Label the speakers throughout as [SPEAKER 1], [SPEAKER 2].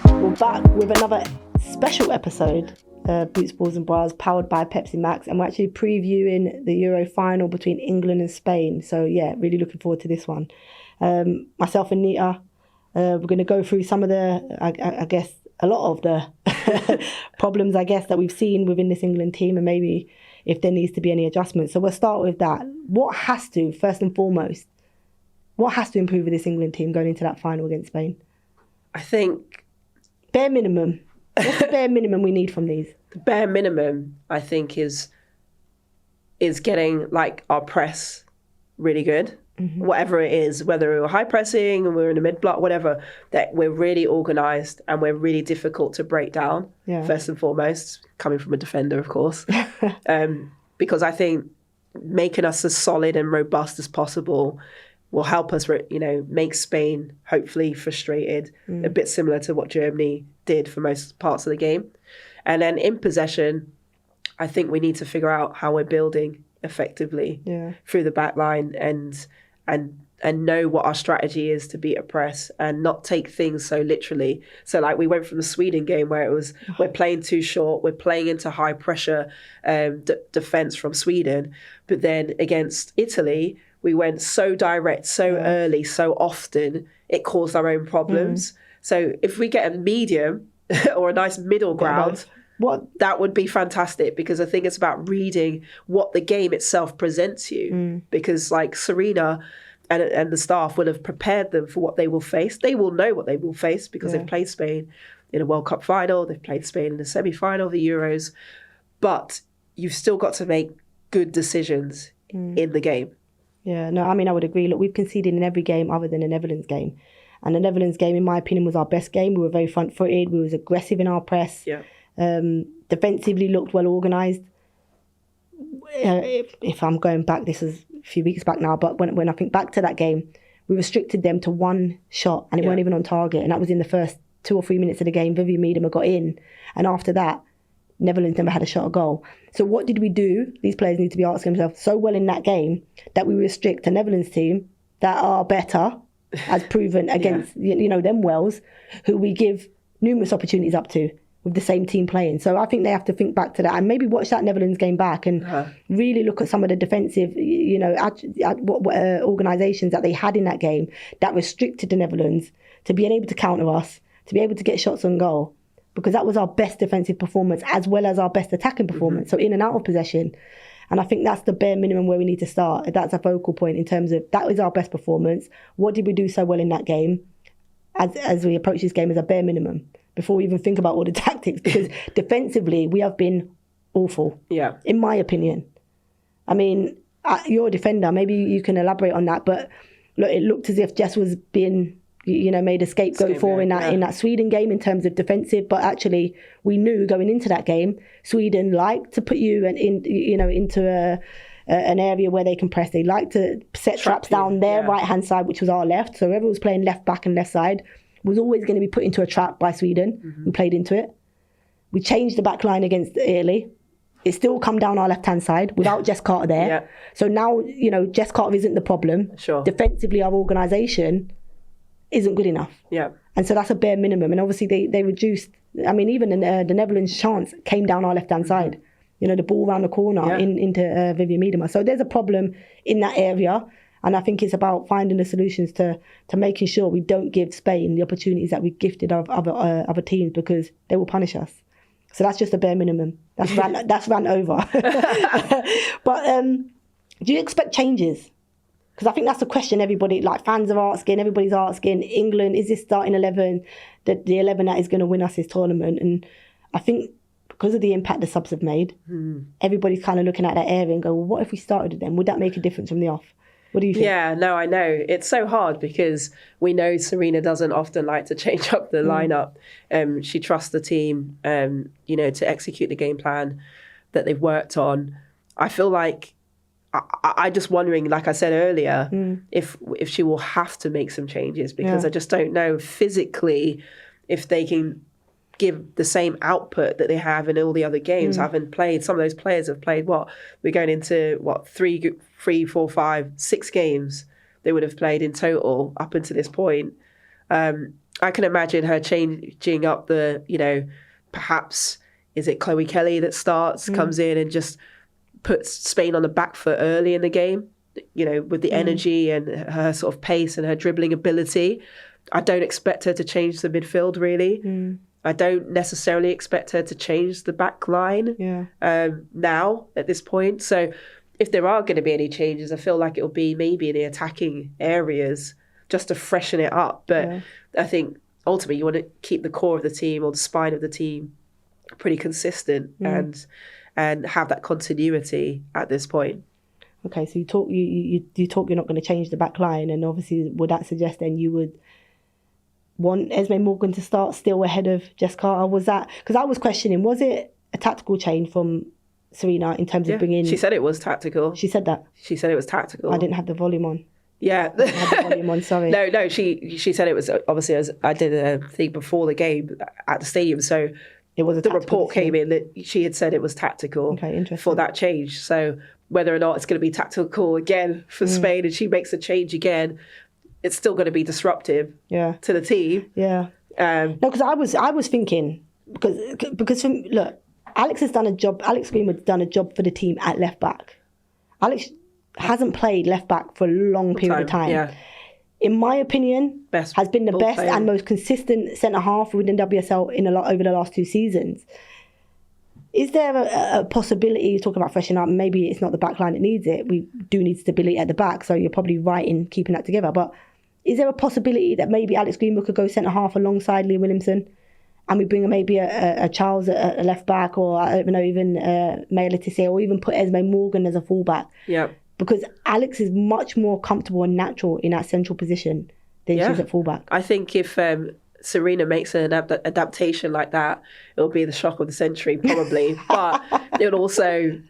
[SPEAKER 1] We're back with another special episode, Boots, Balls and Bras, powered by Pepsi Max, and we're actually previewing the Euro final between England and Spain. So yeah, really looking forward to this one. Myself and Anita, we're going to go through some of the, I guess, a lot of the problems, I guess, that we've seen within this England team, and maybe if there needs to be any adjustments. So we'll start with that. What has to, first and foremost, what has to improve with this England team going into that final against Spain?
[SPEAKER 2] I think...
[SPEAKER 1] Bare minimum. What's the bare minimum we need from these?
[SPEAKER 2] The bare minimum, I think, is getting like our press really good. Mm-hmm. Whatever it is, whether we're high pressing and we're in the mid block, whatever, that we're really organised and we're really difficult to break down, first and foremost, coming from a defender, of course. Because I think making us as solid and robust as possible will help us, make Spain hopefully frustrated, a bit similar to what Germany did for most parts of the game. And then in possession, I think we need to figure out how we're building effectively through the back line and know what our strategy is to beat a press and not take things so literally. So like we went from the Sweden game where it was, we're playing too short, we're playing into high pressure defence from Sweden. But then against Italy, we went so direct, so early, so often, it caused our own problems. So if we get a medium or a nice middle ground, that would be fantastic, because I think it's about reading what the game itself presents you. Because like Serena and the staff will have prepared them for what they will face. They will know what they will face because they've played Spain in a World Cup final, they've played Spain in the semi-final of the Euros. But you've still got to make good decisions in the game.
[SPEAKER 1] Yeah, no, I mean, I would agree. Look, we've conceded in every game other than the Netherlands game. And the Netherlands game, in my opinion, was our best game. We were very front-footed. We was aggressive in our press. Yeah. Defensively looked well organised. If I'm going back, this is a few weeks back now, but when I think back to that game, we restricted them to one shot and it weren't even on target. And that was in the first 2 or 3 minutes of the game. Vivian Miedema got in. And after that, Netherlands never had a shot a goal. So what did we do? These players need to be asking themselves so well in that game that we restrict a Netherlands team that are better, as proven against them Wales, who we give numerous opportunities up to with the same team playing. So I think they have to think back to that and maybe watch that Netherlands game back and really look at some of the defensive, organisations that they had in that game that restricted the Netherlands to being able to counter us, to be able to get shots on goal. Because that was our best defensive performance as well as our best attacking performance. So in and out of possession. And I think that's the bare minimum where we need to start. That's a focal point in terms of that was our best performance. What did we do so well in that game as we approach this game as a bare minimum before we even think about all the tactics? Because defensively, we have been awful, in my opinion. I mean, you're a defender. Maybe you can elaborate on that. But look, it looked as if Jess was being... made a scapegoat for in that Sweden game in terms of defensive, but actually we knew going into that game, Sweden liked to put you into an area where they can press. They like to set traps down their right hand side, which was our left. So whoever was playing left back and left side was always going to be put into a trap by Sweden. We played into it. We changed the back line against Italy. It still come down our left hand side without Jess Carter there. So now Jess Carter isn't the problem. Defensively, our organisation isn't good enough. And so that's a bare minimum. And obviously they reduced, I mean, even the Netherlands' chance came down our left-hand side. The ball around the corner into Vivian Miedema. So there's a problem in that area. And I think it's about finding the solutions to making sure we don't give Spain the opportunities that we gifted other teams, because they will punish us. So that's just a bare minimum. That's ran over. But do you expect changes? Because I think that's the question everybody, like fans are asking, everybody's asking. England, is this starting 11, the 11 that is going to win us this tournament? And I think because of the impact the subs have made, everybody's kind of looking at that area and go, well, what if we started with them? Would that make a difference from the off? What do you think?
[SPEAKER 2] Yeah, no, I know. It's so hard because we know Serena doesn't often like to change up the lineup. She trusts the team, to execute the game plan that they've worked on. I feel like I just wondering, like I said earlier, if she will have to make some changes, because I just don't know physically if they can give the same output that they have in all the other games. Having played, some of those players have played we're going into 3, 4, 5, 6 games they would have played in total up until this point. I can imagine her changing up perhaps, is it Chloe Kelly that starts, comes in and just puts Spain on the back foot early in the game, with the energy and her sort of pace and her dribbling ability. I don't expect her to change the midfield, really. I don't necessarily expect her to change the back line now at this point. So if there are going to be any changes, I feel like it'll be maybe in the attacking areas just to freshen it up. But I think ultimately you want to keep the core of the team or the spine of the team pretty consistent and have that continuity at this point.
[SPEAKER 1] Okay, so you talk you're not going to change the back line, and obviously would that suggest then you would want Esme Morgan to start still ahead of Jess Carter? Was that, because I was questioning, was it a tactical change from Serena in terms of bringing...
[SPEAKER 2] She said it was tactical.
[SPEAKER 1] She said that?
[SPEAKER 2] She said it was tactical.
[SPEAKER 1] I didn't have the volume on.
[SPEAKER 2] Yeah.
[SPEAKER 1] I had the volume on, sorry.
[SPEAKER 2] No, she said it was, obviously, as I did a thing before the game at the stadium, so
[SPEAKER 1] it was
[SPEAKER 2] the report came in that she had said it was tactical for that change. So whether or not it's going to be tactical again for Spain and she makes a change again, it's still going to be disruptive to the team.
[SPEAKER 1] Yeah. No, because I was thinking, because look, Alex Greenwood's done a job for the team at left back. Alex hasn't played left back for a long period of time. Yeah. In my opinion, has been the best player and most consistent centre-half within WSL over the last 2 seasons. Is there a possibility, you talk about freshening up, maybe it's not the back line that needs it. We do need stability at the back, so you're probably right in keeping that together. But is there a possibility that maybe Alex Greenwood could go centre-half alongside Leah Williamson, and we bring maybe a Charles at a left back, or I don't know, even Maya Letizia, or even put Esme Morgan as a fullback?
[SPEAKER 2] Yeah.
[SPEAKER 1] Because Alex is much more comfortable and natural in that central position than she is at fullback. I
[SPEAKER 2] think if Serena makes an adaptation like that, it'll be the shock of the century, probably. But it'll also,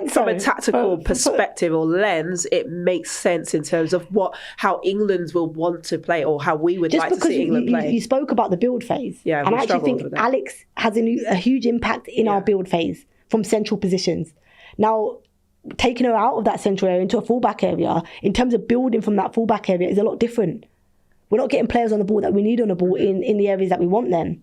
[SPEAKER 2] from a tactical perspective or lens, it makes sense in terms of how England will want to play, or how we would like to see England play.
[SPEAKER 1] You spoke about the build phase. Yeah, and I actually think Alex has a huge impact in our build phase from central positions. Now, taking her out of that central area into a fullback area, in terms of building from that fullback area, is a lot different. We're not getting players on the ball that we need on the ball in the areas that we want them.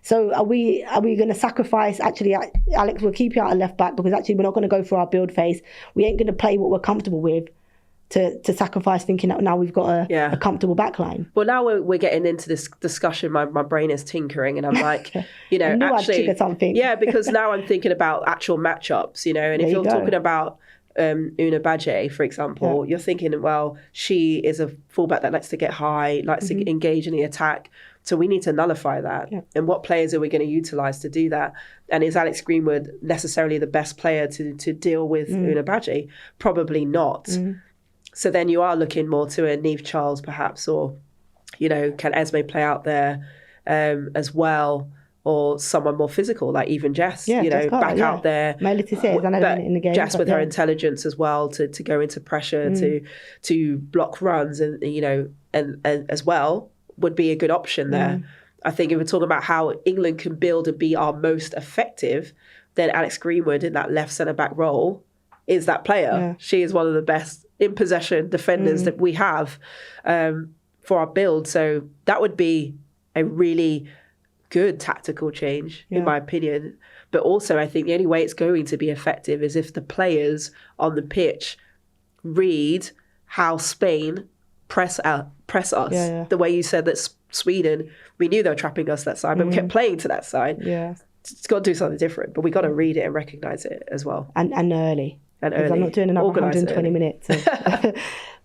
[SPEAKER 1] So are we going to sacrifice, actually, Alex, we'll keep you out of left back because actually we're not going to go for our build phase. We ain't going to play what we're comfortable with to sacrifice thinking that now we've got a comfortable back line.
[SPEAKER 2] Well, now we're getting into this discussion. My brain is tinkering and I'm like, actually,
[SPEAKER 1] something.
[SPEAKER 2] Yeah, because now I'm thinking about actual matchups, and if you're talking about Una Badje, for example, you're thinking, well, she is a fullback that likes to get high, likes to engage in the attack. So we need to nullify that. Yeah. And what players are we going to utilise to do that? And is Alex Greenwood necessarily the best player to deal with Una Badje? Probably not. So then you are looking more to a Niamh Charles perhaps, or, can Esme play out there as well? Or someone more physical, like even Jess, back out there.
[SPEAKER 1] My little says another minute in the game.
[SPEAKER 2] Jess with her intelligence as well to go into pressure, to block runs, and and as well would be a good option there. I think if we're talking about how England can build and be our most effective, then Alex Greenwood in that left centre back role is that player. Yeah. She is one of the best in possession defenders that we have for our build. So that would be a really good tactical change, in my opinion. But also, I think the only way it's going to be effective is if the players on the pitch read how Spain press us. The way you said that Sweden, we knew they were trapping us that side, but we kept playing to that side. Yeah, it's got to do something different, but we got to read it and recognise it as well.
[SPEAKER 1] And early. And early. I'm not doing another 120 minutes of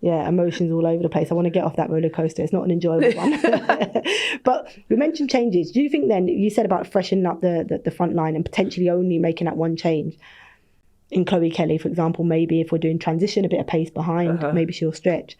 [SPEAKER 1] emotions all over the place. I want to get off that roller coaster. It's not an enjoyable one. But we mentioned changes. Do you think then, you said about freshening up the front line and potentially only making that one change in Chloe Kelly, for example, maybe if we're doing transition, a bit of pace behind, maybe she'll stretch.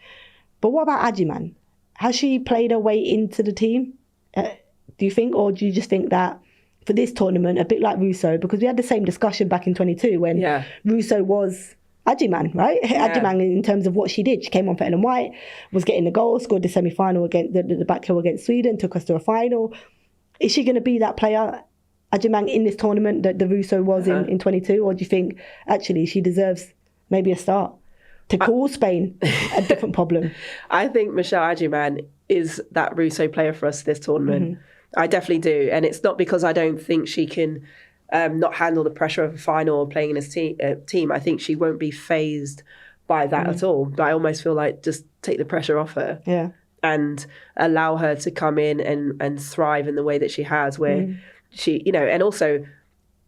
[SPEAKER 1] But what about Agyemang? Has she played her way into the team, do you think? Or do you just think that for this tournament, a bit like Russo, because we had the same discussion back in 22 when Russo was Agyemang, right? Yeah. Agyemang in terms of what she did. She came on for Ellen White, was getting the goal, scored the semi-final against the back hill against Sweden, took us to a final. Is she going to be that player, Agyemang, in this tournament that the Russo was in 22? Or do you think actually she deserves maybe a start? to call Spain a different problem.
[SPEAKER 2] I think Michelle Adjumant is that Russo player for us this tournament. I definitely do. And it's not because I don't think she can not handle the pressure of a final or playing in his team. I think she won't be phased by that at all. But I almost feel like just take the pressure off her.
[SPEAKER 1] Yeah.
[SPEAKER 2] And allow her to come in and thrive in the way that she has, where she, and also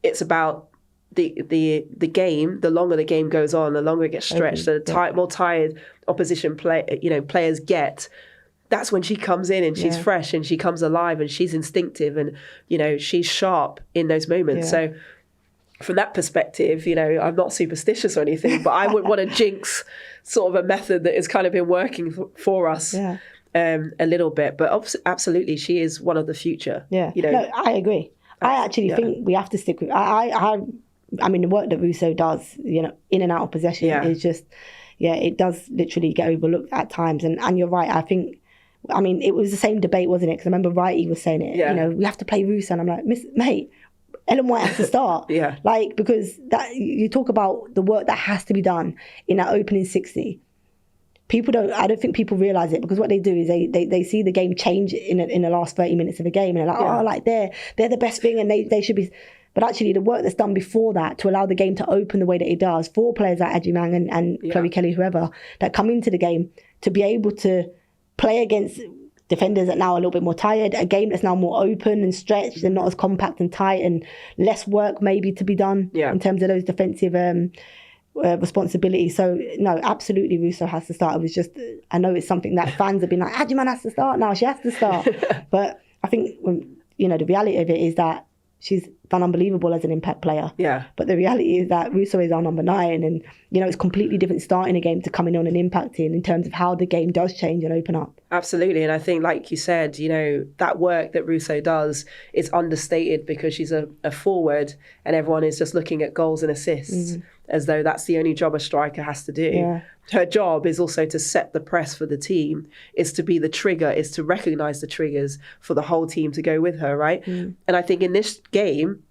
[SPEAKER 2] it's about the game. The longer the game goes on, the longer it gets stretched, the more tired opposition players get. That's when she comes in and she's fresh and she comes alive and she's instinctive and, she's sharp in those moments. So from that perspective, I'm not superstitious or anything, but I wouldn't want to jinx sort of a method that has kind of been working for us a little bit. But absolutely, she is one of the future.
[SPEAKER 1] Yeah, no, I agree. I actually think we have to stick with... I mean, the work that Russo does, in and out of possession is just... Yeah, it does literally get overlooked at times. And you're right, I mean, it was the same debate, wasn't it? Because I remember Righty was saying it, we have to play Russo. And I'm like, mate, Ellen White has to start. Because that you talk about the work that has to be done in that opening 60. I don't think people realise it, because what they do is they see the game change in the last 30 minutes of a game, and they're like, they're the best thing and they should be. But actually the work that's done before that to allow the game to open the way that it does for players like Adjumant and Chloe Kelly, whoever, that come into the game to be able to play against defenders that now are a little bit more tired, a game that's now more open and stretched and not as compact and tight, and less work maybe to be done in terms of those defensive responsibilities. So no, absolutely Russo has to start. It was just, I know it's something that fans have been like, Adjumant has to start now, she has to start. But I think, the reality of it is that she's done unbelievable as an impact player. Yeah. But the reality is that Russo is our number 9, and it's completely different starting a game to coming on and impacting in terms of how the game does change and open up. Absolutely. And I think, like you said, that work that Russo does is understated because she's a forward and everyone is just looking at goals and assists as though that's the only job a striker has to do. Yeah. Her job is also to set the press for the team, is to be the trigger, is to recognise the triggers for the whole team to go with her, right? And I think in this game,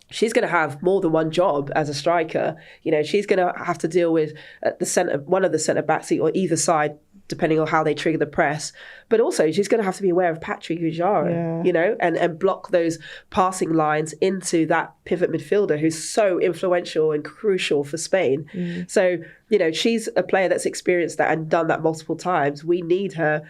[SPEAKER 1] she's going to have more than one job as a striker. She's going to have to deal with one of the centre backs or either side, depending on how they trigger the press. But also, she's going to have to be aware of Patrick Ujara, and block those passing lines into that pivot midfielder who's so influential and crucial for Spain. So, she's a player that's experienced that and done that multiple times. We need her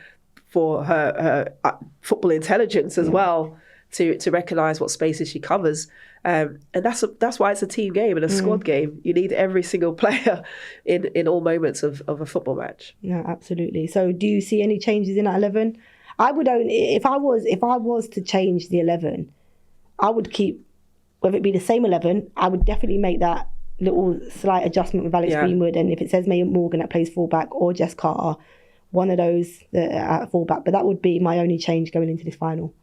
[SPEAKER 1] for her football intelligence as well to recognise what spaces she covers. And that's why it's a team game and a squad game. You need every single player in all moments of a football match. Yeah, absolutely. So do you see any changes in that 11? I would only, if I was to change the 11, I would keep, whether it be the same 11, I would definitely make that little slight adjustment with Alex Greenwood, and if it says May Morgan that plays fullback or Jess Carter, one of those at fullback. But that would be my only change going into this final.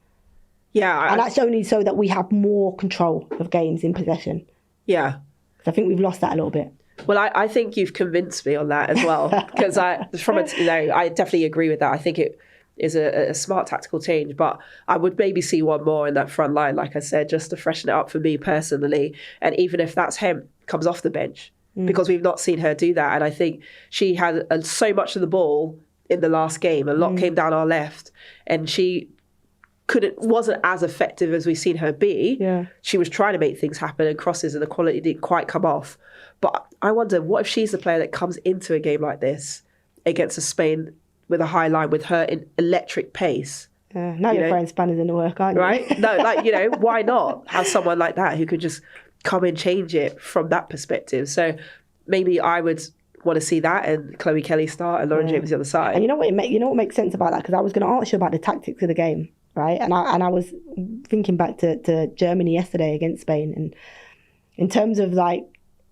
[SPEAKER 1] Yeah. And that's only so that we have more control of games in possession. Yeah. I think we've lost that a little bit. Well, I think you've convinced me on that as well. Because I definitely agree with that. I think it is a smart tactical change. But I would maybe see one more in that front line, like I said, just to freshen it up for me personally. And even if that's Hemp comes off the bench, because we've not seen her do that. And I think she had so much of the ball in the last game. A lot came down our left. And she wasn't as effective as we've seen her be. Yeah. She was trying to make things happen and crosses and the quality didn't quite come off. But I wonder, what if she's the player that comes into a game like this against a Spain with a high line, with her electric pace? Now you're throwing spanners in the work, aren't you? Right? No, why not have someone like that who could just come and change it from that perspective? So maybe I would want to see that, and Chloe Kelly start and Lauren James the other side. And you know what makes sense about that? Because I was going to ask you about the tactics of the game. Right, and I was thinking back to Germany yesterday against Spain, and in terms of like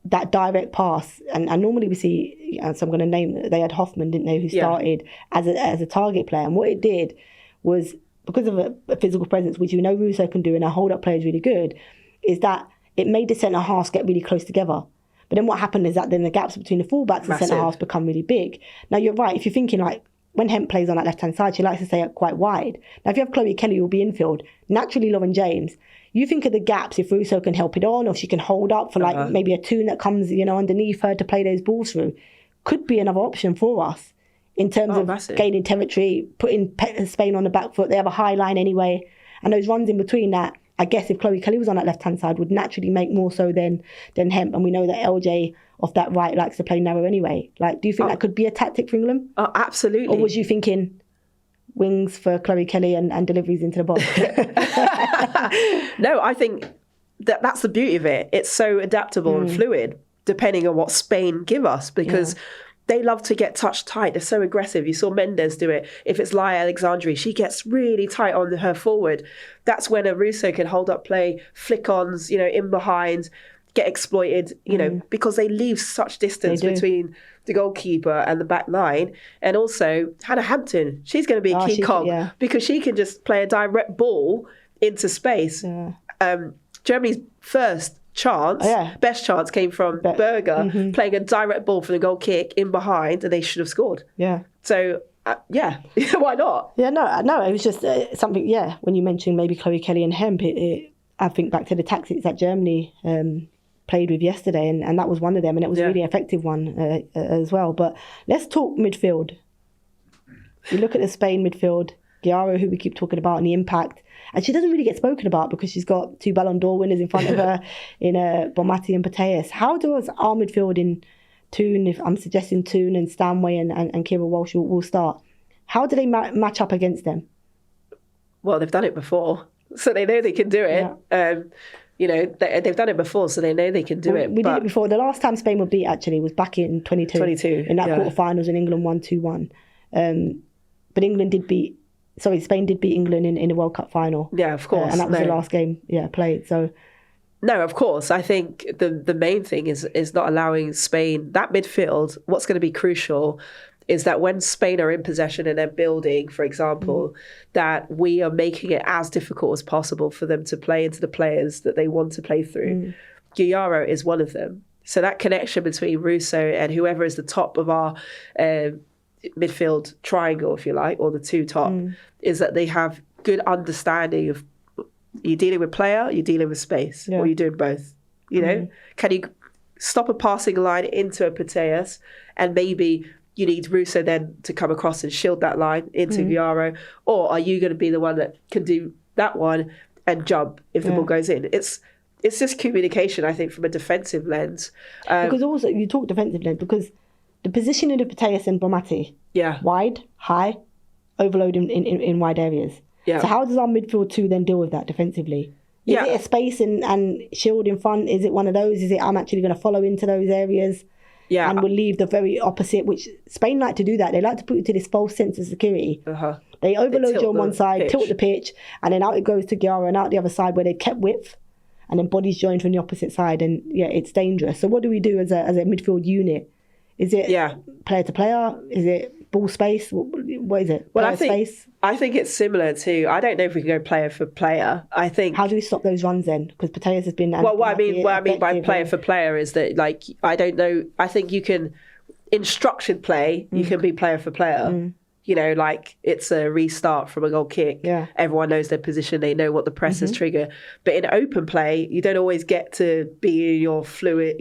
[SPEAKER 1] that direct pass, and normally we see, so I'm going to name, they had Hoffman, didn't they, who started as a target player, and what it did was, because of a physical presence, which Russo can do, and our hold-up player is really good, is that it made the centre halves get really close together. But then what happened is that then the gaps between the fullbacks and centre halves become really big. Now you're right, if you're thinking like, when Hemp plays on that left-hand side, she likes to stay quite wide. Now, if you have Chloe Kelly, who will be infield, naturally Lauren James, you think of the gaps if Russo can help it on, or if she can hold up for maybe a Toone that comes, underneath her to play those balls through. could be another option for us in terms of
[SPEAKER 2] massive.
[SPEAKER 1] gaining territory, putting Spain on the back foot. They have a high line anyway. And those runs in between that, I guess if Chloe Kelly was on that left-hand side, would naturally make more so than Hemp. And we know that LJ off that right likes to play narrow anyway. Like, do you think that could be a tactic for England?
[SPEAKER 2] Oh, absolutely.
[SPEAKER 1] Or was you thinking wings for Chloe Kelly and deliveries into the box?
[SPEAKER 2] No, I think that's the beauty of it. It's so adaptable and fluid, depending on what Spain give us, because they love to get touch tight. They're so aggressive. You saw Mendes do it. If it's Laia Alexandri, she gets really tight on her forward. That's when a Russo can hold up play, flick-ons, in behind, get exploited, because they leave such distance between the goalkeeper and the back line. And also, Hannah Hampton, she's going to be a key cog because she can just play a direct ball into space. Yeah. Germany's first chance, best chance, came from Berger playing a direct ball for the goal kick in behind, and they should have scored.
[SPEAKER 1] Yeah.
[SPEAKER 2] So, why not?
[SPEAKER 1] Yeah, no, it was just something, when you mentioned maybe Chloe Kelly and Hemp, I think back to the tactics that Germany played with yesterday, and that was one of them, and it was a really effective one as well. But let's talk midfield. You look at the Spain midfield, Giaro, who we keep talking about, and the impact. And she doesn't really get spoken about because she's got 2 Ballon d'Or winners in front of her in Bonmatí and Putellas. How does our midfield in Toone, if I'm suggesting Toone and Stanway and Kira Walsh will start, how do they match up against them?
[SPEAKER 2] Well, they've done it before, so they know they can do it. Yeah. They've done it before, so they know they can do it.
[SPEAKER 1] We did it before. The last time Spain were beat, actually, was back in 22 in that quarterfinals, and England won 2-1. But Spain did beat England in the World Cup final. Yeah, of course. And that was the last game, played. So,
[SPEAKER 2] no, of course. I think the main thing is not allowing Spain, that midfield, what's going to be crucial is that when Spain are in possession and they're building, for example, that we are making it as difficult as possible for them to play into the players that they want to play through. Giaro is one of them. So that connection between Russo and whoever is the top of our midfield triangle, if you like, or the two top, is that they have good understanding of you're dealing with player, you're dealing with space, or you're doing both. Can you stop a passing line into a Putellas, and maybe you need Russo then to come across and shield that line into Giaro, or are you going to be the one that can do that one and jump if the ball goes in? It's just communication, I think, from a defensive lens.
[SPEAKER 1] Because also, you talk defensive lens, because the positioning of Putellas and Bonmatí, wide, high, overload in wide areas. Yeah. So how does our midfield 2 then deal with that defensively? Is it a space and shield in front? Is it one of those? Is it I'm actually going to follow into those areas? Yeah. And we'll leave the very opposite, which Spain like to do that. They like to put you to this false sense of security. They overload you on one side, tilt the pitch, and then out it goes to Giaro and out the other side where they kept width, and then bodies joined from the opposite side, and it's dangerous. So what do we do as a midfield unit? Is it player to player? Is it ball space? What is it?
[SPEAKER 2] Well, I think it's similar to, I don't know if we can go player for player. I think.
[SPEAKER 1] How do we stop those runs then? Because Putellas has been.
[SPEAKER 2] Well, what I mean by player for player is that, like, I don't know. I think you can, in structured play, you can be player for player. Like it's a restart from a goal kick. Yeah. Everyone knows their position. They know what the presses trigger. But in open play, you don't always get to be your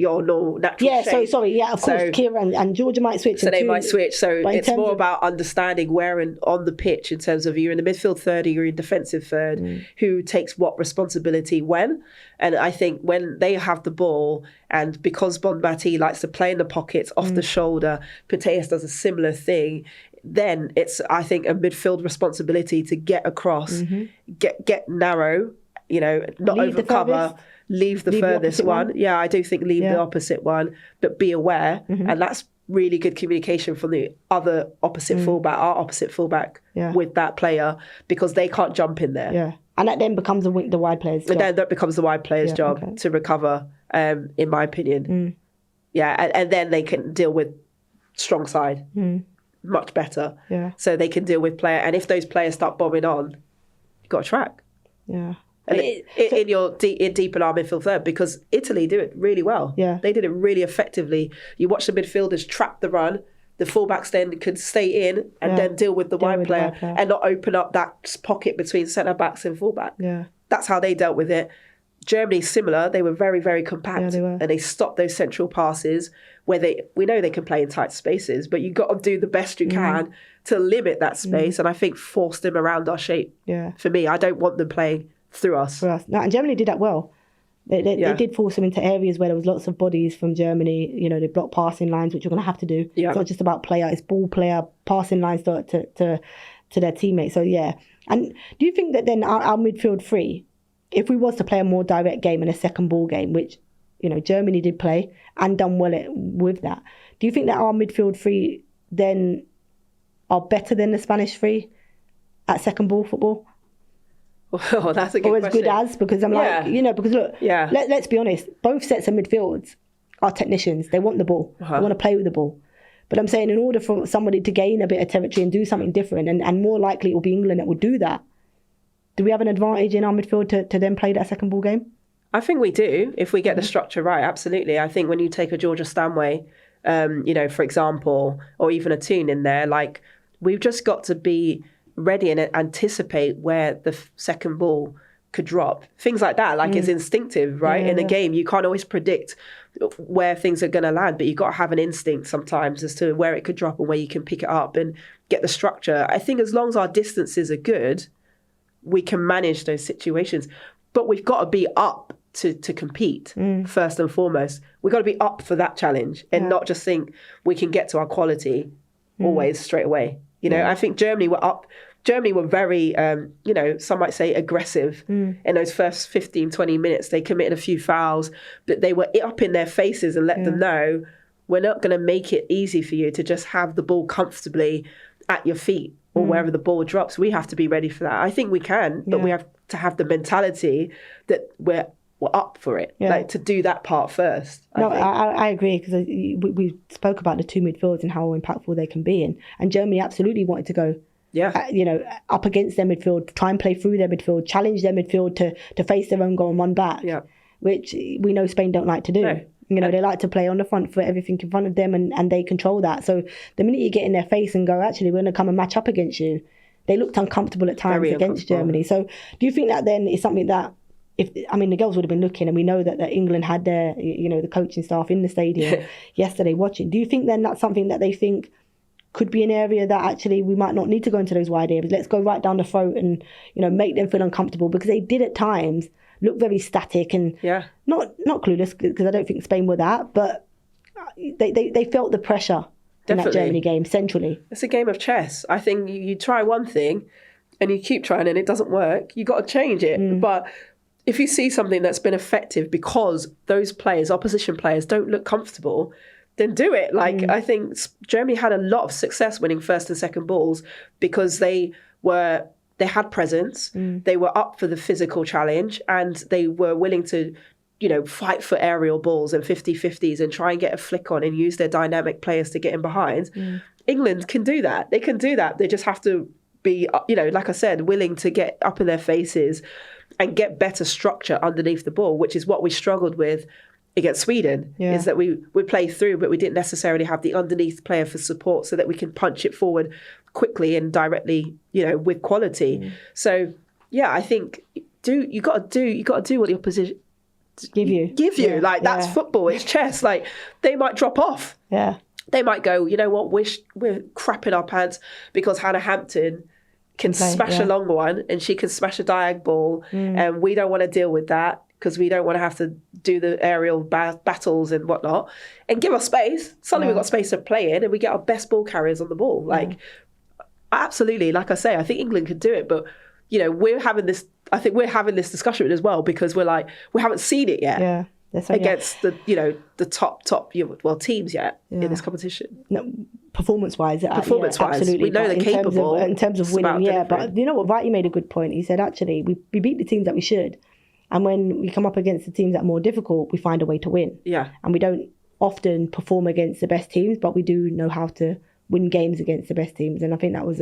[SPEAKER 2] normal, natural shape.
[SPEAKER 1] Of course, Kira and Georgia might switch.
[SPEAKER 2] So they might switch. So it's more about understanding where on the pitch in terms of you're in the midfield third or you're in defensive third, who takes what responsibility when. And I think when they have the ball, and because Bonmatí likes to play in the pockets, off the shoulder, Putellas does a similar thing, then it's, I think, a midfield responsibility to get across, get narrow, not overcover, leave the furthest one. Yeah, I do think leave the opposite one, but be aware. And that's really good communication from the other opposite fullback, our opposite fullback with that player, because they can't jump in there. Yeah.
[SPEAKER 1] And that then becomes the wide player's job.
[SPEAKER 2] And then that becomes the wide player's job to recover, in my opinion. Yeah, and then they can deal with strong side much better. Yeah. So they can deal with player. And if those players start bombing on, you've got a track. Yeah. And in deep in our midfield third, because Italy do it really well. Yeah. They did it really effectively. You watch the midfielders trap the run. The fullbacks then could stay in and then deal with the wide player and not open up that pocket between centre-backs and fullback. Yeah. That's how they dealt with it. Germany, similar. They were very, very compact.
[SPEAKER 1] Yeah, they were.
[SPEAKER 2] And they stopped those central passes where we know they can play in tight spaces, but you've got to do the best you can to limit that space. And I think force them around our shape.
[SPEAKER 1] Yeah.
[SPEAKER 2] For me, I don't want them playing through us.
[SPEAKER 1] For us. No, and Germany did that well. They did force them into areas where there was lots of bodies from Germany. You know, they blocked passing lines, which you're going to have to do.
[SPEAKER 2] Yeah.
[SPEAKER 1] It's not just about player, it's ball player, passing lines to their teammates. So, yeah. And do you think that then our midfield three, if we was to play a more direct game and a second ball game, which, you know, Germany did play and done well with that, do you think that our midfield three then are better than the Spanish three at second ball football?
[SPEAKER 2] Oh, that's a good question.
[SPEAKER 1] Or as good as? Because I'm like, you know, because look, let's be honest, both sets of midfields are technicians. They want the ball. They want to play with the ball. But I'm saying in order for somebody to gain a bit of territory and do something different, and more likely it will be England that will do that, do we have an advantage in our midfield to then play that second ball game?
[SPEAKER 2] I think we do, if we get the structure right, absolutely. I think when you take a Georgia Stanway, you know, for example, or even a Toone in there, like, we've just got to be ready and anticipate where the second ball could drop. Things like that, like it's instinctive, right? In a game, you can't always predict where things are going to land, but you've got to have an instinct sometimes as to where it could drop and where you can pick it up and get the structure. I think as long as our distances are good, we can manage those situations. But we've got to be up to compete, first and foremost. We've got to be up for that challenge and not just think we can get to our quality always straight away. You know, I think Germany were up. Germany were very, you know, some might say aggressive in those first 15, 20 minutes. They committed a few fouls, but they were up in their faces and let them know, we're not going to make it easy for you to just have the ball comfortably at your feet or wherever the ball drops. We have to be ready for that. I think we can, but we have to have the mentality that we're up for it, like to do that part first.
[SPEAKER 1] I agree, because we spoke about the two midfields and how impactful they can be, and Germany absolutely wanted to go, you know, up against their midfield, try and play through their midfield, challenge their midfield to face their own goal and run back, which we know Spain don't like to do. No. You know, they like to play on the front foot, everything in front of them, and they control that. So the minute you get in their face and go, actually, we're going to come and match up against you, they looked uncomfortable at times against Germany. So do you think that then is something that, the girls would have been looking, and we know that England had their, you know, the coaching staff in the stadium yesterday watching. Do you think then that's something that they think could be an area that actually we might not need to go into those wide areas? Let's go right down the throat and, you know, make them feel uncomfortable, because they did at times look very static and not clueless, because I don't think Spain were that, but they felt the pressure in that Germany game centrally.
[SPEAKER 2] It's a game of chess. I think you try one thing and you keep trying and it doesn't work. You got to change it. But if you see something that's been effective because those players, opposition players, don't look comfortable, then do it. Like, I think Germany had a lot of success winning first and second balls because they had presence, they were up for the physical challenge, and they were willing to, you know, fight for aerial balls and 50-50s and try and get a flick on and use their dynamic players to get in behind. England can do that. They can do that. They just have to be, you know, like I said, willing to get up in their faces and get better structure underneath the ball, which is what we struggled with against Sweden, is that we play through, but we didn't necessarily have the underneath player for support so that we can punch it forward quickly and directly, you know, with quality. So I think you got to do what the opposition give you. Like, that's football, it's chess. Like, they might drop off. They might go, you know what, we're crapping our pants because Hannah Hampton can smash a long one and she can smash a diag ball, and we don't want to deal with that because we don't want to have to do the aerial battles and whatnot, and give us space. Suddenly we've got space to play in and we get our best ball carriers on the ball. Like, absolutely, like I say, I think England could do it, but, you know, we're having this discussion as well because we're like, we haven't seen it yet against the, you know, the top teams yet in this competition.
[SPEAKER 1] No, performance-wise,
[SPEAKER 2] absolutely. We know they're capable.
[SPEAKER 1] In terms of winning, but you know what, Vati made a good point. He said, actually, we beat the teams that we should. And when we come up against the teams that are more difficult, we find a way to win. And we don't often perform against the best teams, but we do know how to win games against the best teams. And I think that was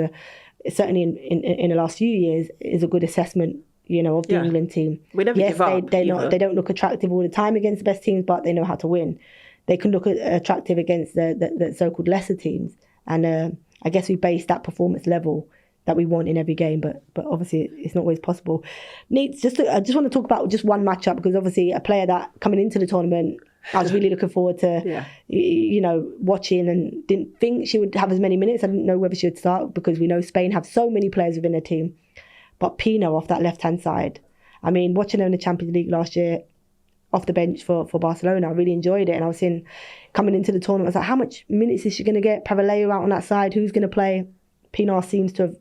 [SPEAKER 1] certainly in the last few years is a good assessment, you know, of the England team.
[SPEAKER 2] We never give up.
[SPEAKER 1] They don't look attractive all the time against the best teams, but they know how to win. They can look attractive against the so-called lesser teams. And I guess we base that performance level that we want in every game, but obviously it's not always possible. I just want to talk about just one matchup, because obviously a player that coming into the tournament, I was really looking forward to, watching, and didn't think she would have as many minutes. I didn't know whether she would start, because we know Spain have so many players within their team. But Pino off that left-hand side, I mean, watching her in the Champions League last year, off the bench for Barcelona, I really enjoyed it. And I was saying, coming into the tournament, I was like, how much minutes is she going to get? Pavaleo out on that side, who's going to play? Pino seems to have,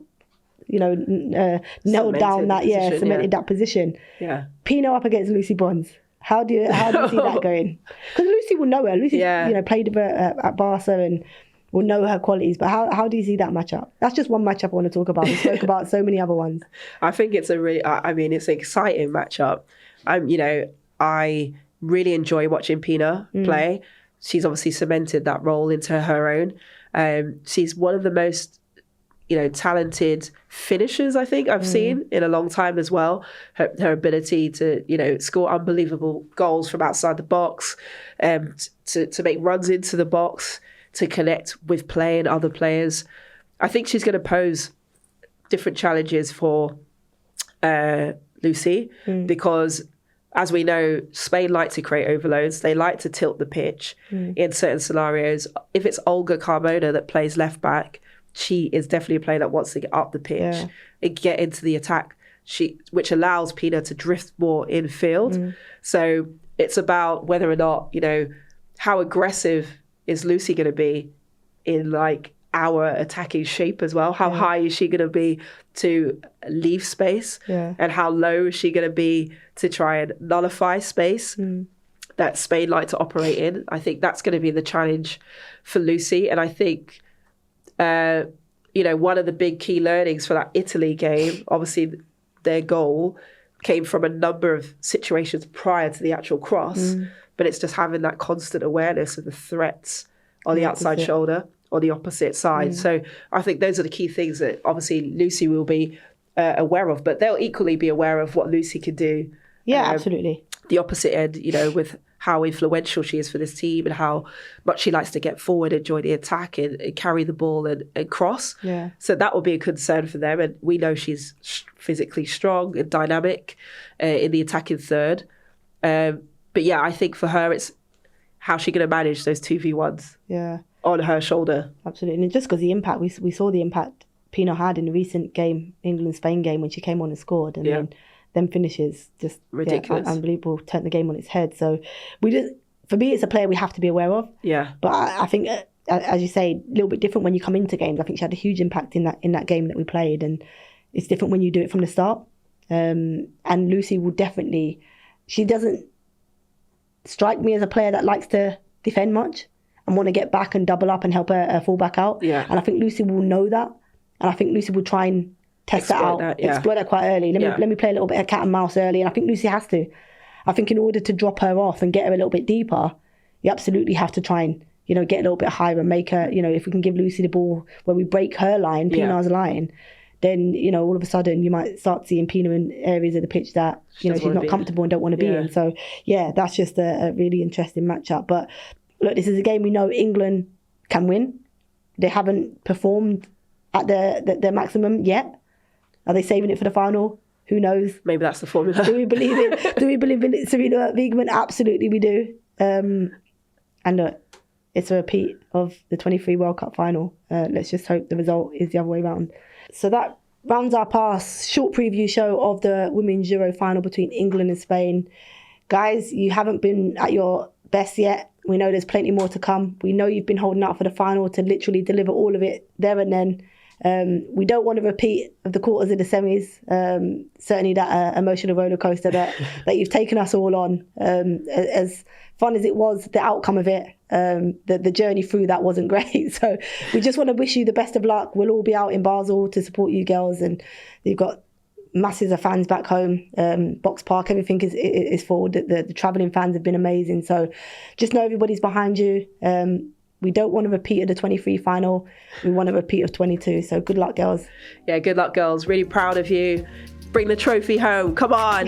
[SPEAKER 1] nailed down that, cemented that position. Yeah. Pino up against Lucy Bronze. How do you see that going? Because Lucy will know her. Lucy, played with her at Barca and will know her qualities. But how do you see that matchup? That's just one matchup I want to talk about. We spoke about so many other ones.
[SPEAKER 2] I think it's it's an exciting matchup. I really enjoy watching Pina play. She's obviously cemented that role into her own. She's one of the most, talented finishers I think I've seen in a long time as well. Her ability to, score unbelievable goals from outside the box, to make runs into the box, to connect with play and other players. I think she's going to pose different challenges for Lucy, because as we know, Spain like to create overloads. They like to tilt the pitch in certain scenarios. If it's Olga Carmona that plays left back, she is definitely a player that wants to get up the pitch and get into the attack, which allows Pina to drift more infield. So it's about whether or not, how aggressive is Lucy going to be in our attacking shape as well? How high is she going to be to leave space? And how low is she going to be to try and nullify space that Spain like to operate in? I think that's going to be the challenge for Lucy. And I think, one of the big key learnings for that Italy game, obviously their goal came from a number of situations prior to the actual cross, but it's just having that constant awareness of the threats on the outside shoulder or the opposite side. So I think those are the key things that obviously Lucy will be aware of, but they'll equally be aware of what Lucy can do.
[SPEAKER 1] Yeah, absolutely.
[SPEAKER 2] The opposite end, with how influential she is for this team and how much she likes to get forward and join the attack and carry the ball and cross. Yeah. So that will be a concern for them. And we know she's physically strong and dynamic in the attacking third. But yeah, I think for her, it's how's she going to manage those 2v1s on her shoulder.
[SPEAKER 1] Absolutely. And just because the impact, we saw the impact Pino had in the recent game, England-Spain game, when she came on and scored. And then them finishes just
[SPEAKER 2] ridiculous,
[SPEAKER 1] unbelievable, turned the game on its head. So for me, it's a player we have to be aware of. Yeah. But I think, as you say, a little bit different when you come into games. I think she had a huge impact in that game that we played, and it's different when you do it from the start. And Lucy will definitely, she doesn't strike me as a player that likes to defend much and want to get back and double up and help her full back out. Yeah. And I think Lucy will know that, and I think Lucy will try and test that out, exploit that quite early. Let me play a little bit of cat and mouse early, and I think Lucy has to. I think in order to drop her off and get her a little bit deeper, you absolutely have to try and get a little bit higher and make her. If we can give Lucy the ball where we break her line, Pina's line, then all of a sudden you might start seeing Pina in areas of the pitch that she's not comfortable and don't want to be in. So that's just a really interesting matchup. But look, this is a game we know England can win. They haven't performed at their maximum yet. Are they saving it for the final? Who knows?
[SPEAKER 2] Maybe that's the formula.
[SPEAKER 1] Do we believe it? Do we believe in Serena Wiegmann? Absolutely, we do. And look, it's a repeat of the 23 World Cup final. Let's just hope the result is the other way around. So that rounds our past short preview show of the Women's Euro final between England and Spain. Guys, you haven't been at your best yet. We know there's plenty more to come. We know you've been holding out for the final to literally deliver all of it there and then. We don't want to repeat of the quarters of the semis. Certainly that emotional roller coaster that you've taken us all on. As fun as it was, the outcome of it, the journey through that wasn't great. So we just want to wish you the best of luck. We'll all be out in Basel to support you girls, and you've got masses of fans back home. Box Park, everything is full. The travelling fans have been amazing. So just know everybody's behind you. We don't want to repeat of the 23 final. We want to repeat of 22. So good luck, girls.
[SPEAKER 2] Yeah, good luck, girls. Really proud of you. Bring the trophy home. Come on.